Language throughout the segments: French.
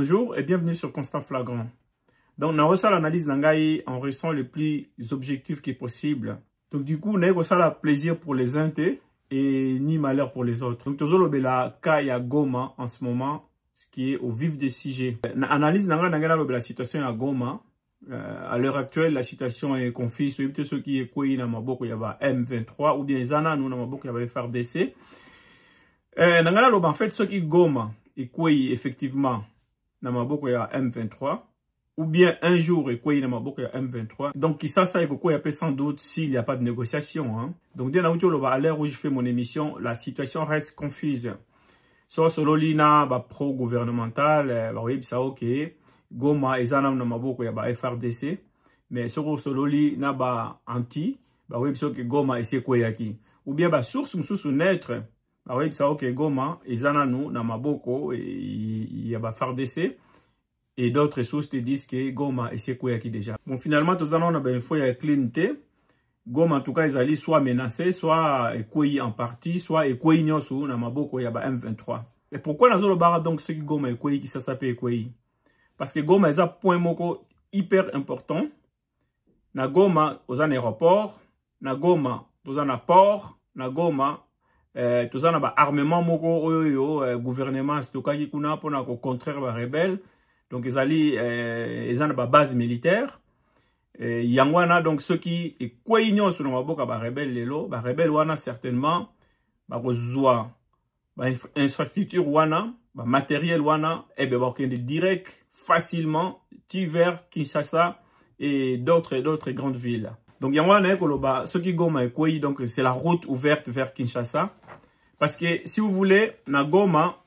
Bonjour et bienvenue sur Constant Flagrant. Donc, on reçoit l'analyse d'Angaï en restant le plus objectif qui est possible. Donc, du coup, on a reçu le plaisir pour les uns et ni malheur pour les autres. Donc, toujours le cas à Goma en ce moment, ce qui est au vif des sujets. L'analyse d'Angaï la situation à Goma. À l'heure actuelle, la situation est confuse. Ceux qui est quoi, il y a M23 ou bien Zana, nous, il y a FARDC. En fait, ceux qui Goma et quoi, effectivement, il y a M23. Ou bien un jour, et quoi, il y a M23. Donc, qui ça, et quoi, il y a sans doute s'il n'y a pas de négociation. Hein. Donc, à l'heure où je fais mon émission, la situation reste confuse. Soit solo lina, pro-gouvernemental, oui, ça, ok. Goma, et Zana, il y a FARDC. Mais sur solo lina, anti, oui, ça, ok, Goma, et c'est quoi, yaki. Ou bien, source, sous naître, oui, ça, ok, Goma, et Zana, nous, Namaboko, il y a FARDC. Et d'autres sources te disent que Goma et c'est quoi qui déjà. Bon, finalement, tout ça, on a bien fait la clinité. Goma, en tout cas, ils allaient soit menacés, soit écouillés en partie, soit écouillés sur Namaboko, il y a M23. Et pourquoi dans le bar, donc, ceux qui Goma écouillés, qui s'appelle écouillés? Parce que Goma, ils ont un point moko hyper important. Na Goma, aux aéroports, na Goma, aux port, na Goma, tout ça, on a armement moko, gouvernement, c'est tout cas qui kuna pour na contraire les rebelles. Donc, ils ont une base militaire. Il y a donc ceux qui sont quoi sur le maboka ba rebelle lelo, ba rebelle wana certainement ba kozwa ba infrastructure wana, ba matériel wana et ba okende direct facilement vers Kinshasa et d'autres grandes villes. Donc, il y a ceux qui Goma et quoi, donc c'est la route ouverte vers Kinshasa. Parce que si vous voulez, na Goma,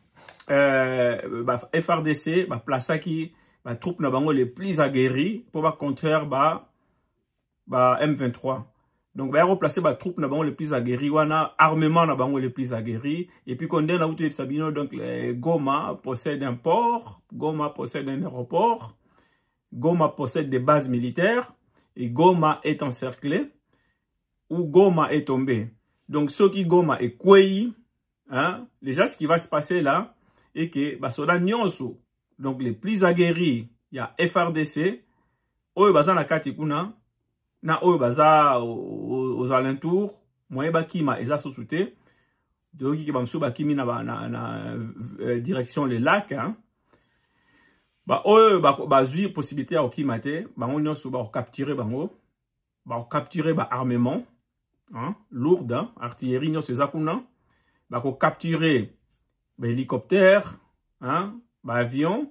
FARDC, place qui, troupes les plus aguerries pour contrer M23. Donc, il y a replacé les troupes les plus aguerries, armement les plus aguerris. Et puis, quand on a Sabino, donc, Goma possède un port, Goma possède un aéroport, Goma possède des bases militaires, et Goma est encerclé, ou Goma est tombé. Donc, ceux qui Goma est Kwei, hein, déjà, ce qui va se passer là, et que soda nyonso, donc les plus aguerris, il y a FARDC, oyo baza na kati kuna, na oyo baza aux alentours, moyen bakima eza sosute, de oyo ki bamso bakimi na direction les lacs, hein. Oyo bazui possibilité à okimate, bango nyonso ba capturer bango, ba capturer armement, hein, lourde, hein, artillerie nyonso eza kuna, ba capturer hélicoptère, hein, avion,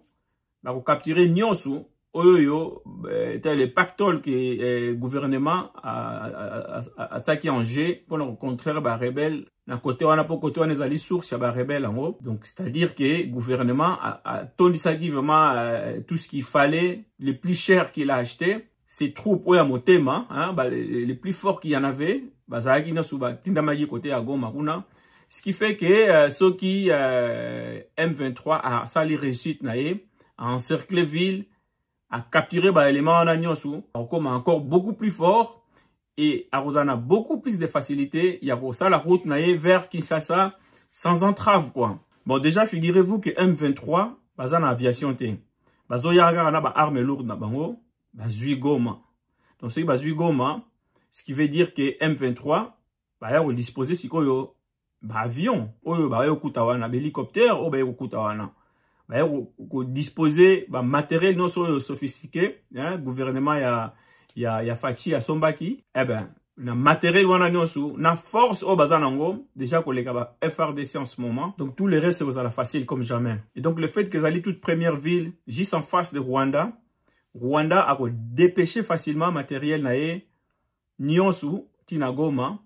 pour capturer Nyonsu, les pactoles que le gouvernement a ça qui en jeu pour le contraire les rebelles. D'un côté, on a pas côté on est allé source à rebelles en haut. Donc, c'est-à-dire que le gouvernement a tenu ça qui vraiment tout ce qu'il fallait, les plus chers qu'il a acheté, ces troupes à Motema, hein, les plus forts qu'il y en avait, ça qui n'a souvent tindamagi côté à Goma kuna. Ce qui fait que ceux qui M23 a sali réussite à encercler ville, à capturer l'élément en agnosu, encore beaucoup plus fort et à Rosana beaucoup plus de facilité. Il y a pour ça la route vers Kinshasa sans entrave quoi. Bon déjà figurez-vous que M23 baza na aviation te. Bazo yaga na ba arme lourde na bango, bazui Goma. Donc c'est bazui Goma, ce qui veut dire que M23 ba ya disposer sikoyo avion, hélicoptère, disposer matériel non sophistiqué, hein, gouvernement y a Fachi à Sombaki, na matériel wana nyonso, na force au bazanango, déjà qu'on les FARDC en ce moment, donc tout le reste c'est la facile comme jamais. Et donc le fait que les toute première ville, juste en face de Rwanda a dépêché facilement matériel nae nyonso tina Goma.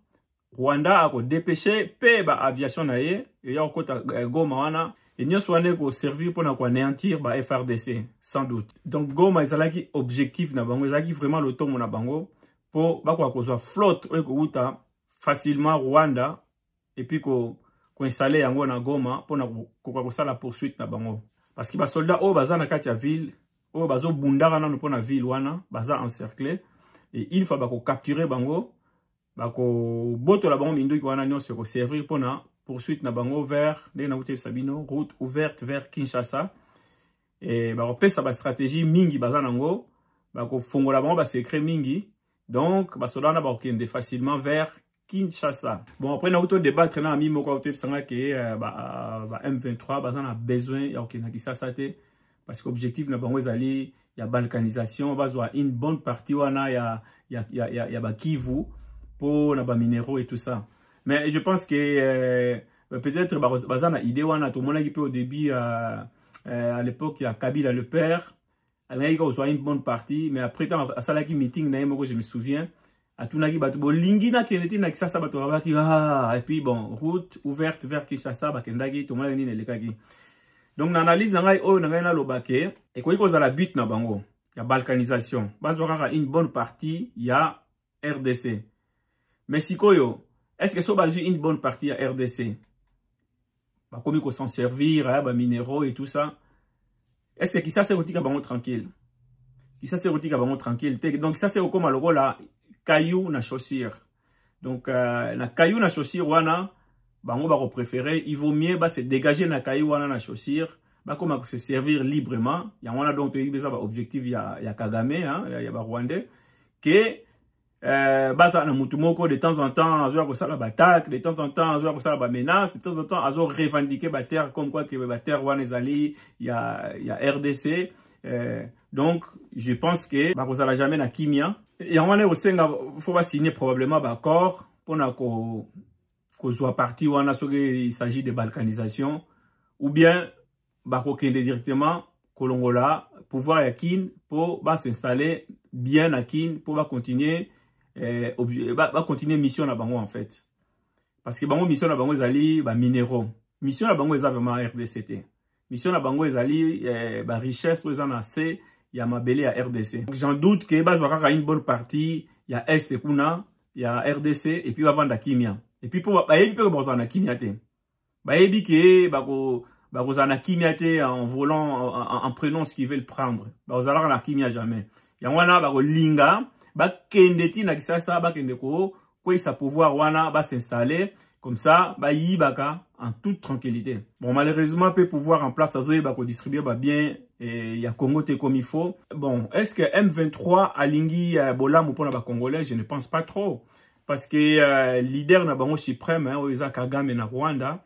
Rwanda a dépêché pe aviation nae et ya kota Goma wana et nyonso wana ko servir pour anéantir FARDC sans doute. Donc Goma ezalaki objectif na bango, ezalaki vraiment le tomo na bango pour ko soit flotte ko uta facilement Rwanda et puis ko installer yango na Goma pour ko la poursuite na bango parce que ba soldats o baza na kati ya ville o bazo bundaka na pour na ville wana baza encerclé et une fois ko capturer bango bako boto la bango mindu wana nyonso ko servir pona poursuite na bango vers de na Sabino route ouverte vers Kinshasa et bah repère ça ba stratégie mingi bazanango ba ko fongola ba secret mingi donc ba solana ba okende facilement vers Kinshasa. Bon après na auto débattre na ami moko auto sanga que ba M23 bazana besoin ya okena Kinshasa te parce que objectif na bango ezali ya balkanisation bazwa une bonne partie wana ya ba Kivu pour na ba minéraux et tout ça. Mais je pense que peut-être bazana idée wana tout le monde qui au début à l'époque il y a Kabila le père il a une bonne partie mais après à ça là qui meeting na je me souviens à tout nagi bato bolingi na keneti na Kinshasa bato babaki et puis bon route ouverte vers Kinshasa bakendaki tout le monde ni lekaki. Donc l'analyse na ngai o na ngai na lobake et ko ikoza la but na bango ya balkanisation bazwaka une bonne partie ya RDC. Mais sikoyo est-ce que so bazu une bonne partie à RDC bah comme il faut s'en servir bah minéraux et tout ça est-ce que ça c'est rotika bango tranquille ça c'est rotika bango tranquille donc ça c'est comme alors là caillou na chaussure donc na caillou na chaussure wana bango ba préférer il vaut mieux bah se dégager na caillou wana na chaussure bah comme se servir librement ya wana donc il y a objectif ya Kagame hein ya ba Rwandais que baza na mutu moko de temps en temps azo ko sala batak de temps en temps azo ko sala ba menace de temps en temps azo revendiquer ba terre comme quoi que ba terre wana ezali ya RDC donc je pense que ba ko sala jamais na kimia et wana osenga faut pas signer probablement ba accord pour na ko soit parti wana so que il s'agit de balkanisation ou bien ba ko kende directement kolongola pouvoir ya kin pour ba s'installer bien à kin pour ba continuer va continuer mission na bango en fait parce que bango mission na bango ezali ba minéraux mission na bango eza vraiment RDCT mission na bango ezali ba richesse oza na C ya mabele ya RDC donc j'en doute que bazwa kaka une bonne partie ya est kuna ya RDC et puis va vendre kimia et puis pour ba yebi pe ko na kimia te ba yebi ke bako na kimia te en volant en prenant ce qu'ils veulent prendre ba ozala na kimia jamais ya wana ba ko linga ba kendeti na Kinshasa ba kende ko sa pouvoir wana ba s'installer comme ça ba yibaka en toute tranquillité. Bon malheureusement peut pouvoir en place azoye ba ko distribuer ba bien et ya Congo te comme il faut. Bon est-ce que M23 alingi bolamu pona ba congolais? Je ne pense pas trop parce que leader na bango suprême hein Oza Kagame na Rwanda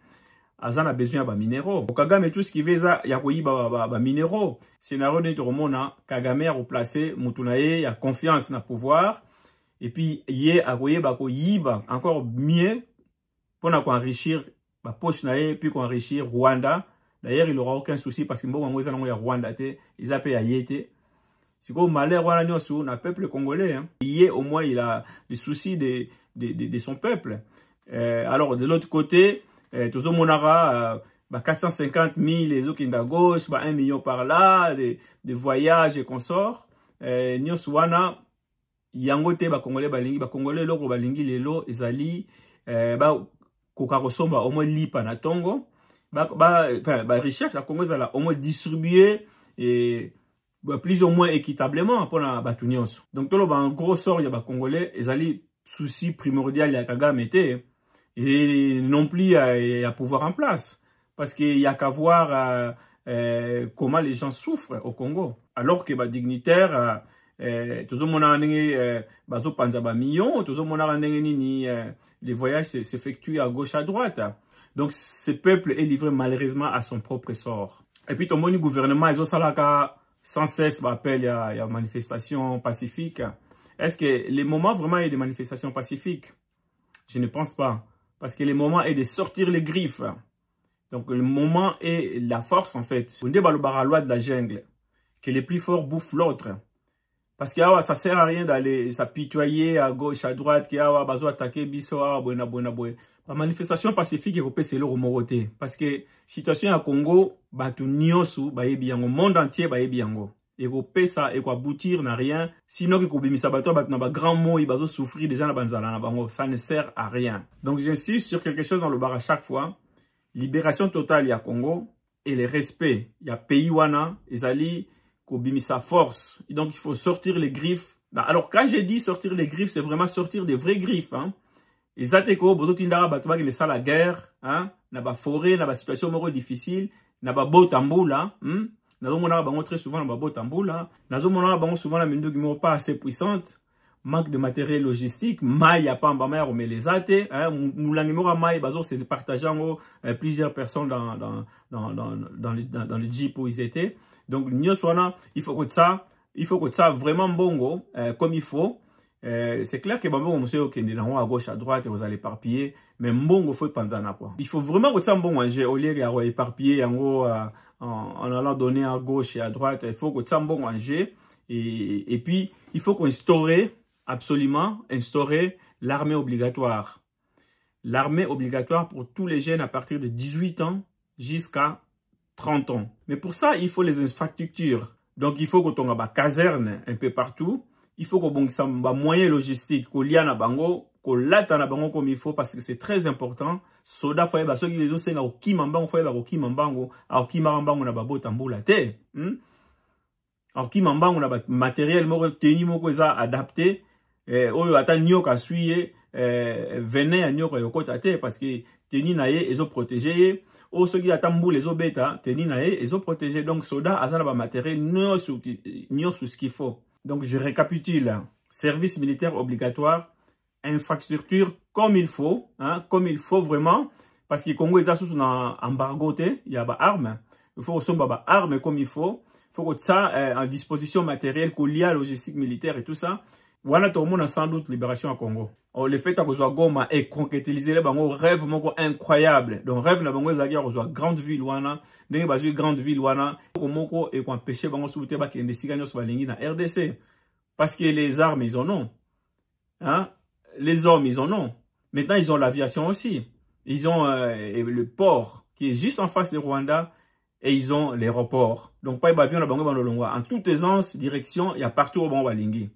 azana besoin ba minéraux. Kagame tout ce qui veut ça ya koyiba ba minéraux. Scénario de Romona Kagame a replacé Mutunaye ya confiance na pouvoir et puis yé a koyeba ko yiba encore mieux pour na ko enrichir ba poche nae puis ko enrichir Rwanda. D'ailleurs il aura aucun souci parce que mbongo ngoza nango ya Rwanda te ils appellent ya yete. C'est comme malheur wana nyoso na peuple congolais hein. Yé au moins il a des soucis de son peuple. Alors de l'autre côté tous au monara 450 000 les autres qui à gauche 1 million par là des voyages et consorts nyoswana yangote ba congolais loko balingi lelo ezali ba koka kosomba au moins lipa na tongo ba recherche la Congo ezala au moins distribuer et plus ou moins équitablement pour na batu nyonso donc tolo ba en gros sort ya ba congolais ezali souci primordial ya Kagame te et non plus à pouvoir en place. Parce qu'il n'y a qu'à voir comment les gens souffrent au Congo. Alors que les dignitaires, tout le monde a un million, tout le monde a les voyages s'effectuent à gauche, à droite. Donc ce peuple est livré malheureusement à son propre sort. Et puis, tout le gouvernement, ils ont ça sans cesse appel à manifestations pacifiques. Est-ce que les moments vraiment il y a des manifestations pacifiques? Je ne pense pas. Parce que le moment est de sortir les griffes. Donc le moment est la force en fait. On dit la loi de la jungle. Que les plus forts bouffent l'autre. Parce que ça sert à rien d'aller s'apitoyer à gauche, à droite. Qu'il y a besoin d'attaquer biso. La manifestation pacifique est c'est le remoroté. Parce que situation à Congo, batu nyosu, le monde entier, et ça et aboutir n'a rien sinon que kobimisa bato bat na ba grand mot il bazo souffrir déjà na banzala na bango ça ne sert à rien. Donc j'insiste sur quelque chose dans le bar à chaque fois, libération totale ya Congo et le respect ya pays wana ezali kobimisa force. Et donc il faut sortir les griffes. Alors quand j'ai dit sortir les griffes, c'est vraiment sortir des vraies griffes hein. Ezateko bozo tindara bato ba ke la guerre hein, na ba forêt na ba situation moro difficile na ba botambula nazomona bango très souvent na babo tamboula, nazomona bango souvent la minduki mo pas assez puissante, manque de matériel logistique, mai ya pamba mai romelezate, moulangi mo mai bazo se partager plusieurs personnes dans le jeep où ils étaient. Donc il faut que ça vraiment bongo comme il faut. C'est clair que Bambo monsieur okende na à gauche à droite vous allez éparpiller, mais mbongo faut panzana quoi. Il faut vraiment que ça mbongo manger au lieu de éparpiller en allant donner à gauche et à droite. Il faut que ça mbongo manger et puis il faut qu'on absolument instaurer l'armée obligatoire. L'armée obligatoire pour tous les jeunes à partir de 18 ans jusqu'à 30 ans. Mais pour ça, il faut les infrastructures. Donc il faut que tu aies des casernes un peu partout. Il faut qu'on ait des moyens logistiques, qu'on ait na bango, qu'on lata na bango comme il faut parce que c'est très important. Soda foye ba soki les autres na okimambango foye ba okimambango, okimambango na babo tamboula te. Okimambango na ba matériel moko teni moko eza adapté. Oyo ata nyoka suye venin ya nyoka yokota te parce que teni na ye ezo protéger. O soki ata mboule ezo beta teni na ye ezo protéger. Donc soda azana ba matériel nyonso ce qu'il faut. Donc, je récapitule. Service militaire obligatoire, infrastructure comme il faut, hein, comme il faut vraiment. Parce que le Congo est sous un embargo, il y a des armes. Il faut aussi des armes comme il faut. Il faut que ça en disposition matérielle, qu'il y a logistique militaire et tout ça. Voilà, tout le monde a sans doute libération au Congo. Alors, le fait que Goma ait concrétisé les rêve incroyable. Donc, rêve na bango ezaki a grande ville wana, ndenge bazui grande ville wana, komoko et qu'on empêcher bango souté ba kende sigano so balingi na RDC. Parce que les armes ils en ont. Hein? Les hommes ils en ont. Maintenant ils ont l'aviation aussi. Ils ont le port qui est juste en face de Rwanda et ils ont l'aéroport. Donc pas avion na bango bandolongwa. En toute aisance, direction, il y a partout au bango balingi.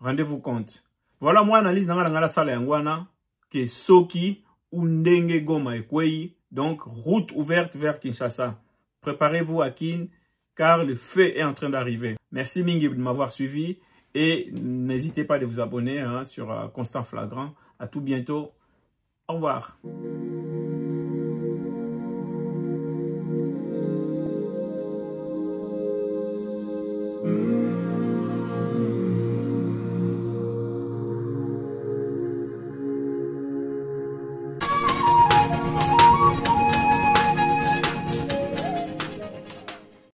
Rendez-vous compte. Voilà moi analyse dans la salle yangwana que soki undenge Goma ekwei, donc route ouverte vers Kinshasa. Préparez-vous à Kin car le feu est en train d'arriver. Merci Mingi de m'avoir suivi et n'hésitez pas de vous abonner sur Constant Flagrant. À tout bientôt. Au revoir.